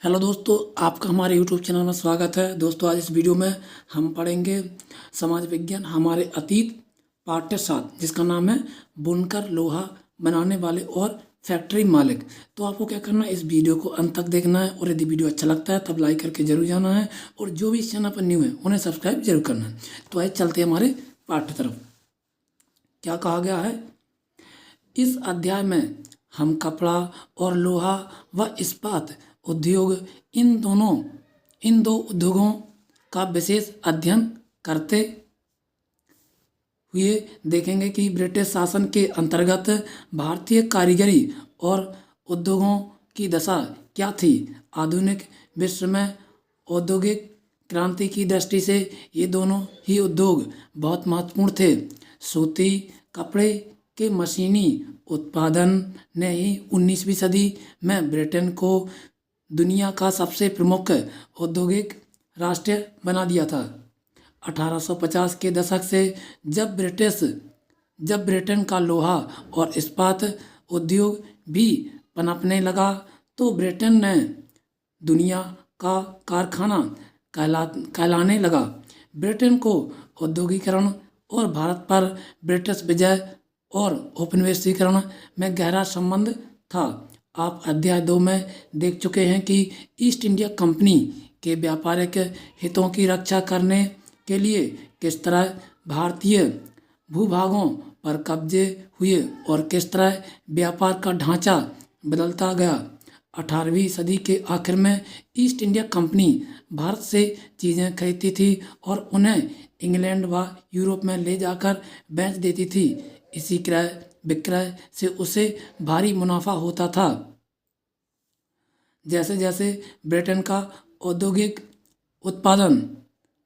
Hello दोस्तों, आपका हमारे यूट्यूब चैनल में स्वागत है। दोस्तों, आज इस वीडियो में हम पढ़ेंगे समाज विज्ञान हमारे अतीत पाठ्य 7, जिसका नाम है बुनकर, लोहा बनाने वाले और फैक्ट्री मालिक। तो आपको क्या करना है, इस वीडियो को अंत तक देखना है और यदि वीडियो अच्छा लगता है तब लाइक करके जरूर जाना है और जो भी इस चैनल पर न्यू है उन्हें सब्सक्राइब जरूर करना है। तो आइए चलते हैं हमारे पाठ की तरफ। क्या कहा गया है इस अध्याय में? हम कपड़ा और लोहा व इस्पात उद्योग इन दो उद्योगों का विशेष अध्ययन करते हुए देखेंगे कि ब्रिटिश शासन के अंतर्गत भारतीय कारीगरी और उद्योगों की दशा क्या थी। आधुनिक विश्व में औद्योगिक क्रांति की दृष्टि से ये दोनों ही उद्योग बहुत महत्वपूर्ण थे। सूती कपड़े के मशीनी उत्पादन ने ही 19वीं सदी में ब्रिटेन को दुनिया का सबसे प्रमुख औद्योगिक राष्ट्र बना दिया था। 1850 के दशक से जब ब्रिटेन का लोहा और इस्पात उद्योग भी पनपने लगा तो ब्रिटेन ने दुनिया का कारखाना कहलाने लगा। ब्रिटेन को औद्योगिकरण और भारत पर ब्रिटिश विजय और उपनिवेशीकरण में गहरा संबंध था। आप अध्याय 2 में देख चुके हैं कि ईस्ट इंडिया कंपनी के व्यापारिक हितों की रक्षा करने के लिए किस तरह भारतीय भूभागों पर कब्जे हुए और किस तरह व्यापार का ढांचा बदलता गया। 18वीं सदी के आखिर में ईस्ट इंडिया कंपनी भारत से चीज़ें खरीदती थी और उन्हें इंग्लैंड व यूरोप में ले जाकर बेच देती थी। इसी क्रय विक्रय से उसे भारी मुनाफा होता था। जैसे जैसे ब्रिटेन का औद्योगिक उत्पादन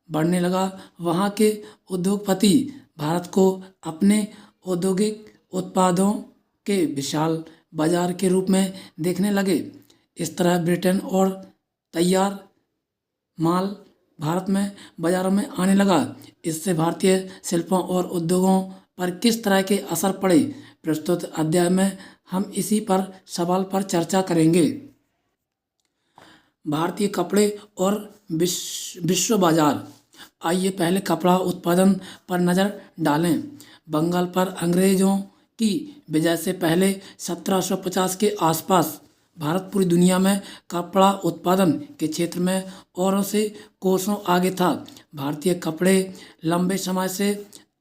बढ़ने लगा, वहाँ के उद्योगपति भारत को अपने औद्योगिक उत्पादों के विशाल बाजार के रूप में देखने लगे। इस तरह ब्रिटेन और तैयार माल भारत में बाजारों में आने लगा। इससे भारतीय शिल्पों और उद्योगों पर किस तरह के असर पड़े, प्रस्तुत अध्याय में हम इसी पर सवाल पर चर्चा करेंगे। भारतीय कपड़े और विश्व बाजार। आइए पहले कपड़ा उत्पादन पर नज़र डालें। बंगाल पर अंग्रेजों की विजय से पहले 1750 के आसपास भारत पूरी दुनिया में कपड़ा उत्पादन के क्षेत्र में औरों से कोसों आगे था। भारतीय कपड़े लंबे समय से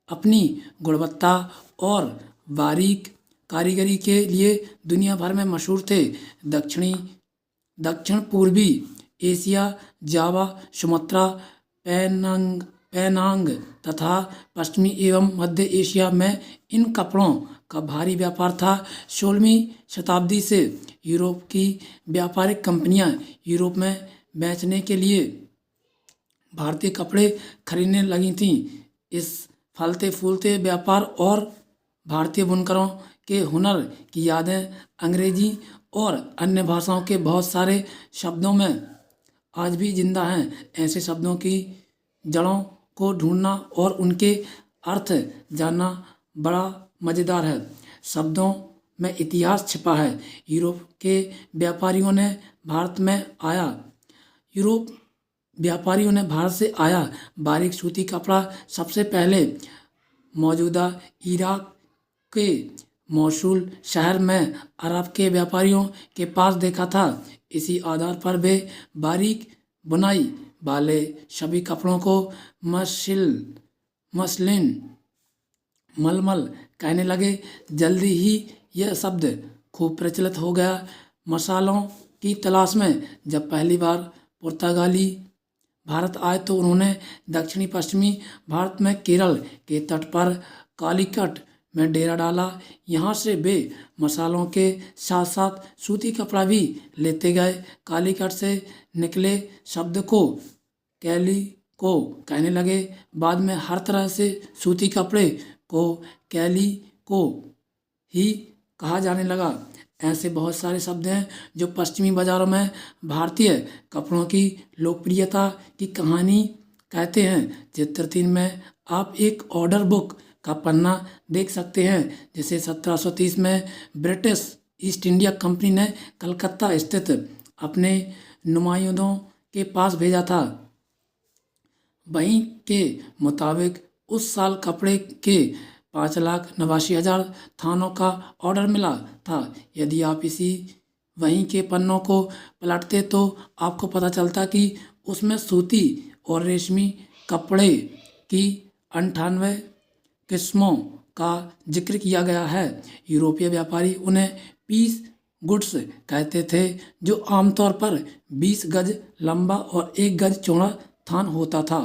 अपनी गुणवत्ता और बारीक कारीगरी के लिए दुनिया भर में मशहूर थे। दक्षिण पूर्वी एशिया, जावा, सुमात्रा, पेनांग तथा पश्चिमी एवं मध्य एशिया में इन कपड़ों का भारी व्यापार था। 16वीं शताब्दी से यूरोप की व्यापारिक कंपनियां यूरोप में बेचने के लिए भारतीय कपड़े खरीदने लगी थीं। इस फलते फूलते व्यापार और भारतीय बुनकरों के हुनर की यादें अंग्रेजी और अन्य भाषाओं के बहुत सारे शब्दों में आज भी जिंदा हैं। ऐसे शब्दों की जड़ों को ढूंढना और उनके अर्थ जानना बड़ा मज़ेदार है। शब्दों में इतिहास छिपा है। यूरोप के व्यापारियों ने भारत से आया बारीक सूती कपड़ा सबसे पहले मौजूदा इराक के मौसूल शहर में अरब के व्यापारियों के पास देखा था। इसी आधार पर वे बारीक बुनाई वाले सभी कपड़ों को मसलिन मलमल कहने लगे। जल्दी ही यह शब्द खूब प्रचलित हो गया। मसालों की तलाश में जब पहली बार पुर्तगाली भारत आए तो उन्होंने दक्षिणी पश्चिमी भारत में केरल के तट पर कालीकट में डेरा डाला। यहाँ से वे मसालों के साथ साथ सूती कपड़ा भी लेते गए। कालीकट से निकले शब्द को कैलिको कहने लगे। बाद में हर तरह से सूती कपड़े को कैलिको ही कहा जाने लगा। ऐसे बहुत सारे शब्द हैं जो पश्चिमी बाजारों में भारतीय कपड़ों की लोकप्रियता की कहानी कहते हैं। चित्र 3 में आप एक ऑर्डर बुक का पन्ना देख सकते हैं जिसे 1730 में ब्रिटिश ईस्ट इंडिया कंपनी ने कलकत्ता स्थित अपने नुमाइंदों के पास भेजा था। वहीं के मुताबिक उस साल कपड़े के 5,89,000 थानों का ऑर्डर मिला था। यदि आप इसी वहीं के पन्नों को पलटते तो आपको पता चलता कि उसमें सूती और रेशमी कपड़े की 98 किस्मों का जिक्र किया गया है। यूरोपीय व्यापारी उन्हें पीस गुड्स कहते थे, जो आमतौर पर 20 गज लंबा और 1 गज चौड़ा थान होता था।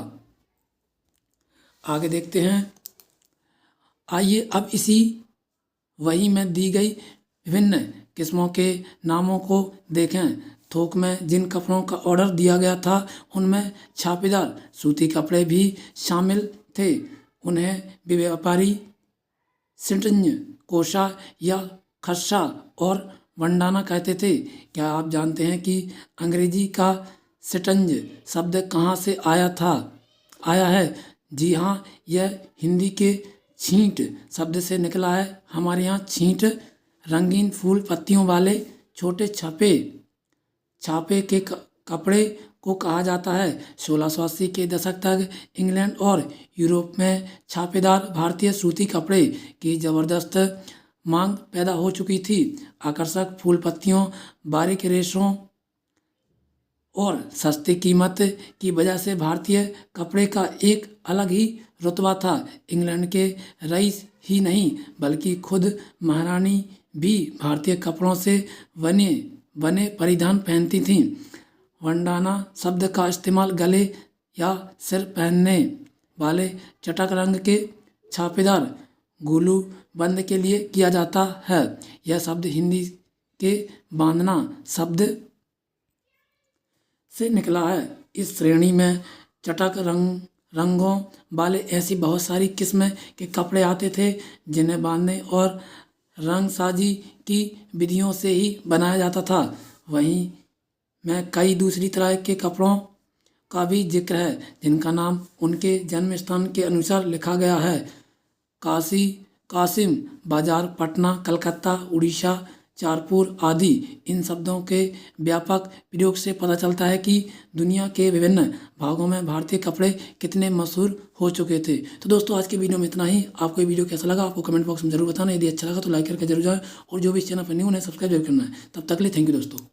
आगे देखते हैं। आइए अब इसी वही में दी गई विभिन्न किस्मों के नामों को देखें। थोक में जिन कपड़ों का ऑर्डर दिया गया था उनमें छापेदार सूती कपड़े भी शामिल थे। उन्हें भी व्यापारी सिटंज, कोशा या खस्सा और वंडाना कहते थे। क्या आप जानते हैं कि अंग्रेजी का सिटंज शब्द कहाँ से आया है? जी हाँ, यह हिंदी के छींट शब्द से निकला है। हमारे यहाँ छींट रंगीन फूल पत्तियों वाले छोटे छापे के कपड़े को कहा जाता है। 1680 के दशक तक इंग्लैंड और यूरोप में छापेदार भारतीय सूती कपड़े की जबरदस्त मांग पैदा हो चुकी थी। आकर्षक फूल पत्तियों, बारीक रेशों और सस्ती कीमत की वजह से भारतीय कपड़े का एक अलग ही रुतबा था। इंग्लैंड के रईस ही नहीं बल्कि खुद महारानी भी भारतीय कपड़ों से बने परिधान पहनती थीं। वंडाना शब्द का इस्तेमाल गले या सिर पहनने वाले चटक रंग के छापेदार गुलू बंद के लिए किया जाता है। यह शब्द हिंदी के बांधना शब्द से निकला है। इस श्रेणी में चटक रंगों वाले ऐसी बहुत सारी किस्म के कपड़े आते थे जिन्हें बांधने और रंगसाजी की विधियों से ही बनाया जाता था। वहीं में कई दूसरी तरह के कपड़ों का भी जिक्र है जिनका नाम उनके जन्म स्थान के अनुसार लिखा गया है। कासिम बाजार, पटना, कलकत्ता, उड़ीसा, चारपुर आदि। इन शब्दों के व्यापक प्रयोग से पता चलता है कि दुनिया के विभिन्न भागों में भारतीय कपड़े कितने मशहूर हो चुके थे। तो दोस्तों आज के वीडियो में इतना ही। आपको ये वीडियो कैसा लगा आपको कमेंट बॉक्स में जरूर बताना। यदि अच्छा लगा तो लाइक करके जरूर जाए और जो भी इस चैनल पर न्यू है सब्सक्राइब जरूर करना है। तब तक के लिए थैंक यू दोस्तों।